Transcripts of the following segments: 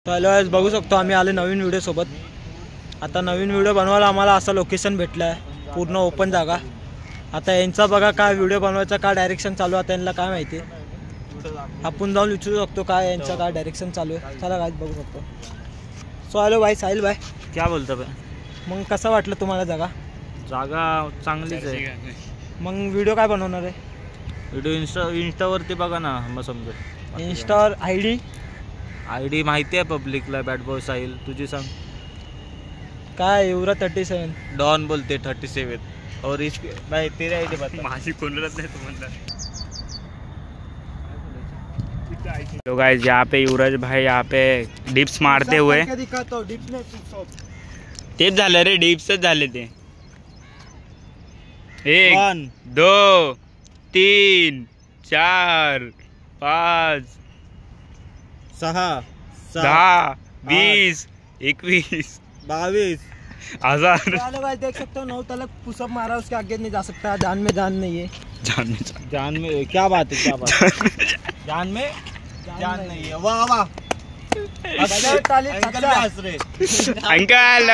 Hello आज बघू शकतो आम्ही आले नवीन व्हिडिओ सोबत। आता नवीन व्हिडिओ बनवायला आम्हाला असं लोकेशन भेटलं आहे, पूर्ण ओपन जागा। आता यांचा बघा काय व्हिडिओ बनवायचा काय डायरेक्शन चालू आहे, त्यांना काय माहिती। आपण जाऊन विचारू शकतो काय यांचा काय डायरेक्शन चालू आहे। चला गाइस बघू शकतो। सो हॅलो भाई साहिल भाई, क्या बोलता भाई? मग कसं वाटलं तुम्हाला जागा? जागा चांगलीच आहे। मग व्हिडिओ काय बनवणार आहे? व्हिडिओ इंस्टावरती बघा ना, मग समजेल। इंस्टावर आयडी माहिती आहे पब्लिकला, बॅड बॉय साहिल। तुझी सांग काय? युवरा 37 डॉन बोलते 37 और इस भाई तेरे आईडी बता। माझी कोणच नाही तुम्हाला। तो गाइस यहाँ पे युवराज भाई यहाँ पे डिप्स मारते हुए तेच झालं रे, डिप्सच झाले ते। 1 2 3 4 5 6 10 20 21 22 1000। देख सकते हो 9 तलक पुशअप मारा, उसके आगे नहीं जा सकता। जान में जान नहीं है। जान में क्या बात है, क्या बात है? जान में जान नहीं है। वाह वाह अंकल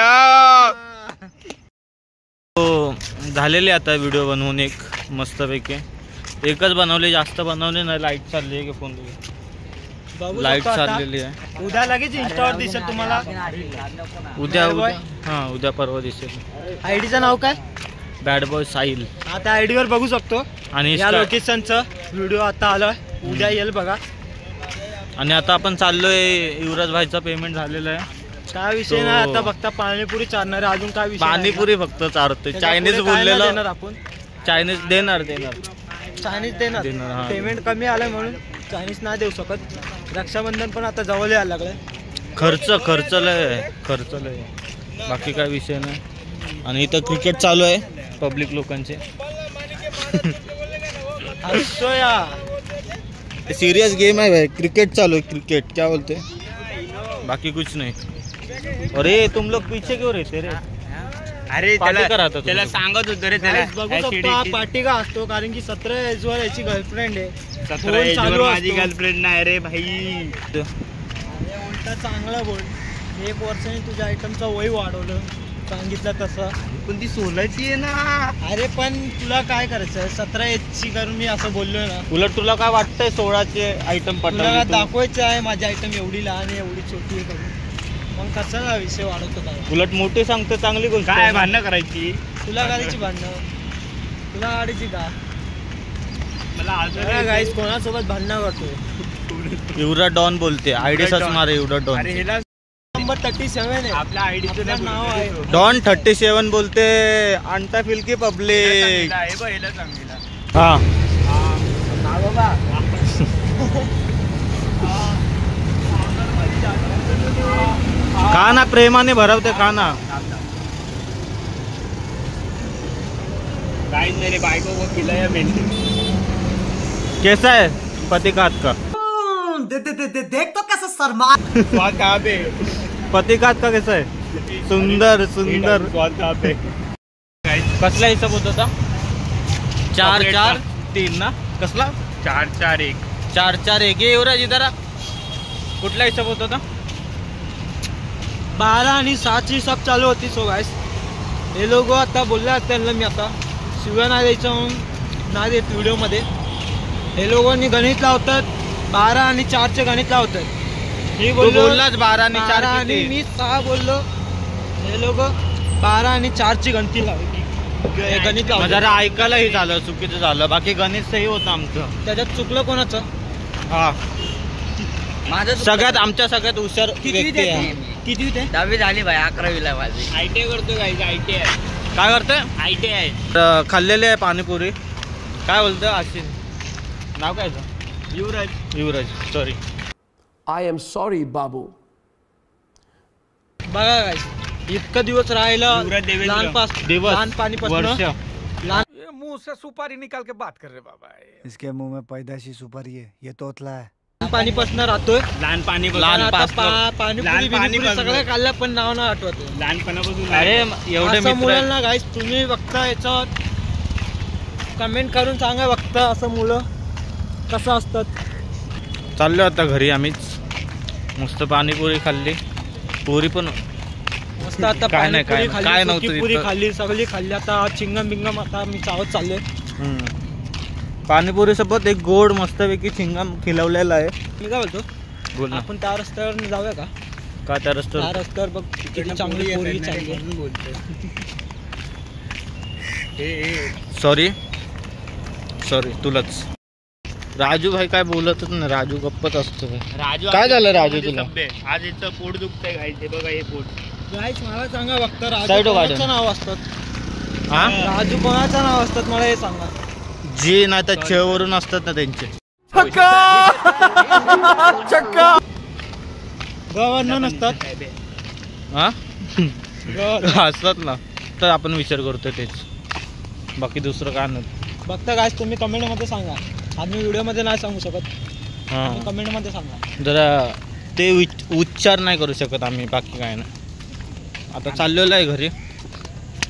झालेले आता व्हिडिओ बनवून एक मस्तपैकी एकच बनवले, जास्त बनवले नाही। लाईट चालली आहे की फोन लाईट चाललेली आहे। उद्या लगेच इंस्टावर दिसेल तुम्हाला। उद्या हां उद्या परवा दिसेल। आयडीचं नाव काय? Bad boy Sahil. आता आयडीवर बघू शकतो आणि या लोकेशनचं व्हिडिओ आता आलाय, उद्या येईल बघा। आणि आता आपण चाललोय, युवराज भाईचा पेमेंट झालेला आहे। काय विषय नाही, आता फक्त पाणीपुरी चालणार आहे, अजून काय विषय? पाणीपुरी फक्त चारतोय। चायनीज बोललेलं आपण, चायनीज देणार चायनीज देणार। पेमेंट कमी आलाय म्हणून चायनीज नाही देऊ शकत। रक्षाबंधन पण आता जवळ यायला लागलंय। खर्च लय बाकी काय विषय नाही। आणि इथं क्रिकेट चालू आहे पब्लिक लोकांचे। सीरियस गेम है भाई, क्रिकेट चालू है। क्रिकेट क्या बोलते हैं, बाकी कुछ नहीं। अरे तुम लोग पीछे क्यों रहते रे? अरे त्याला सांगत होतो रे त्याला। बघू शकतो हा पार्टी का असतो, कारण की 17 एजवर याची गर्लफ्रेंड आहे। 17 एजवर माझी गर्लफ्रेंड नाही रे भाई। उलटा चांगला बोल, 1 वर्षाने तुझ्या आयटमचा वय वाढवलं सांगितलं तसं। पण ती 16ची आहे ना। अरे पण तुला काय करायचं, 17 एजची करून मी असं बोललोय ना। उलट तुला काय वाटतंय 16चे आयटम तुला दाखवायचं आहे माझी आयटम एवढी लहान आहे एवढी छोटी आहे करून, मग कसा विषय वाढवतो काय? उलट मोठे सांगतो चांगली गोष्ट काय भांडणं करायची? तुला गाडीची भांडणं, तुला गाडीची का? मला गाईस कोणासोबत भांडणं करतो? युवराज डॉन बोलते, आयडी सर्च मारे युवराज डॉन। नंबर 37 आहे आपल्या आयडीचं नाव आहे डॉन 37 बोलते। अंटा फिल्की पब्लिक हाँ खाना प्रेमाने भरवते खाना। मेरे बाइकों को खिलाया मैंने। कैसा है पति का हाथ का? देख तो कैसा शर्मा। स्वाद कहाँ पे? पति का हाथ का कैसा है? सुंदर सुंदर। स्वाद कहाँ पे? कसला हिसाब होता था? 4-4-3 ना? कसला? 4-4-1 4-4-1। ये युवराज इधर कुठला हिसाब होता था? 12 आणि 7 हिसाब चालू होती। सो गाइस हे लोक आता बोलले, त्यांना मी आता शिव्या नाही द्यायचं म्हणून नाही देत व्हिडिओमध्ये। हे लोकांनी गणित लावतात, 12 आणि 4चे गणित लावतात। मी बोललाच 12 आणि 4 आणि मी 6 बोललो। हे लोक 12 आणि 4ची गणित लावतात। जरा ऐकायलाही झालं, चुकीचं झालं, बाकी गणित सही होतं आमचं। त्याच्यात चुकलं कोणाचं? हा माझं सगळ्यात, आमच्या सगळ्यात हुशार किती आहे? 10वी झाली भाई, 11वीला माझी। ITI करतोय ITI काय करतोय? ITI खाल्लेले आहे पाणीपुरी। काय बोलतोय आशिष? नाव काय? युवराज सॉरी। आय एम सॉरी बाबू। बघा गाइस इतकं दिवस राहिलं, लहानपणीपासून मुंह से सुपारी निकाल के बात कर रहे बाबा। इसके मुंह में पैदाशी सुपारी है, ये तोतला है। पाणीपासून राहतोय, पाणीपुरी सगळं खाल्लं पण नाव नाही आठवत लहानपणापासून। अरे एवढे मुलांना गाइस तुम्ही बघता याच्यावर कमेंट करून सांगा, बघता असं मुलं कसं असतात। चाललो आता घरी आम्हीच। मस्त पाणीपुरी खाल्ली, पुरी पण मस्त आता काय नाही, पाणीपुरी काय खाल्ली, नव्हतं सुकी पुरी तिथं. खाल्ली, सगळी खाल्ली. आता चिंगम बिंगम आता मी चावत चाललोय. पाणीपुरी सोबत एक गोड मस्तपैकी चिंगम खिलवलेला आहे. मी काय बोलतो, बोल ना. आपण त्या रस्त्यावर जाऊया का? का त्या त्या रस्त्यावर रस्त्यावर बघ किती चांगली पोरगी चालली आहे. सॉरी तुलाच. राजू भाई काय बोलतच नाही, राजू गप्पच असतो. राजू काय झालं राजू तुला? आज इथं पोट दुखतंय गायचे बघा हे पोट. गाईस मला सांगा फक्त राजू Side of कोणाचं garden. नाव असतात? हा राजू कोणाचं नाव असतात मला हे सांगा. जे नाही तर च वरून असतात ना त्यांचे. गव्हर्नर नसतात. हा गव्हर्नर. असतात ना, तर आपण विचार करतो तेच, बाकी दुसरं काय नाही. बघता गाईस तुम्ही कमेंटमध्ये सांगा. आम्ही व्हिडिओमध्ये नाही सांगू शकत, हा कमेंटमध्ये सांगा. जरा ते उच्चार नाही करू शकत आम्ही, बाकी काय नाही. आता चाललेलो आहे घरी,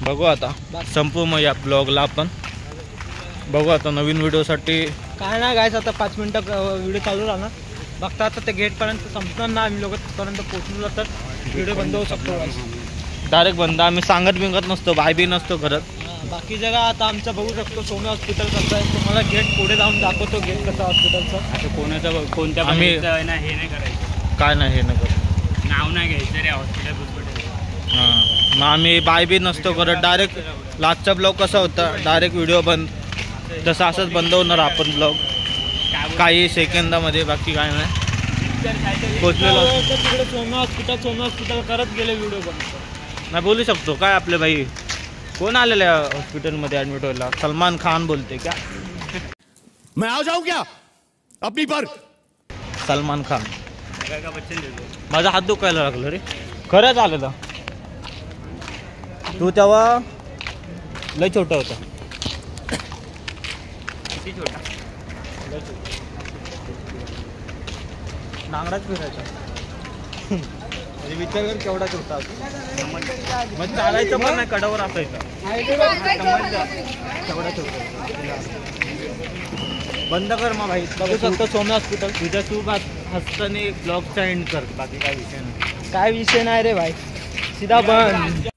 बघू आता संपू मग या ब्लॉगला आपण. बघू आता नवीन व्हिडिओसाठी. काय नाही गाईस, आता 5 मिनिटं व्हिडिओ चालू राहणार. बघता आता ते गेटपर्यंत संपणार ना, आम्ही लोक तिथपर्यंत पोहोचलो तर व्हिडिओ बंद होऊ शकतो गाईस. डायरेक्ट बंद. आम्ही सांगत बिंगत नसतो, बाय बी नसतो करत. बाकी जगा आता आमचं बघू शकतो. सोमे हॉस्पिटल कसं आहे तुम्हाला गेट पुढे जाऊन दाखवतो, गेट कसं हॉस्पिटलचं. आता कोणत्या आम्ही- हे नाही करायचं, काय नाही हे नको. नाव नाही घ्यायचं रे हॉस्पिटल. हां, मग आम्ही बाय बी नसतो करत. डायरेक्ट लास्टचा ब्लॉग कसा होता, डायरेक्ट व्हिडिओ बंद, तसं असंच बंद होणार आपण ब्लॉग काही सेकंदामध्ये. बाकी काय नाही, पोचलेलो तिकडे सोमे हॉस्पिटल करत गेले व्हिडिओ बनवतो. नाही बोलू शकतो. काय आपले भाई कोण आलेलं आहे हॉस्पिटलमध्ये ॲडमिट व्हायला? सलमान खान बोलते क्या? मैं आ जाऊं क्या अपनी पर? सलमान खान. माझा हात दुखायला लागला रे, खरंच आलेला. तू तेव्हा लय छोटा होता. किती छोटा? नांगराच फिरायचा. म्हणजे विचार कर केवढा छोटा. मग चालायचं पण नाही, कडावर असायचं. केवढा छोटा. बंद कर मग भाई. बघू शकतो सोमे हॉस्पिटल. तुझ्या तू हसताना ब्लॉगचा एंड कर, बाकी काय विषय नाही. काय विषय नाही रे भाई, सीधा बंद.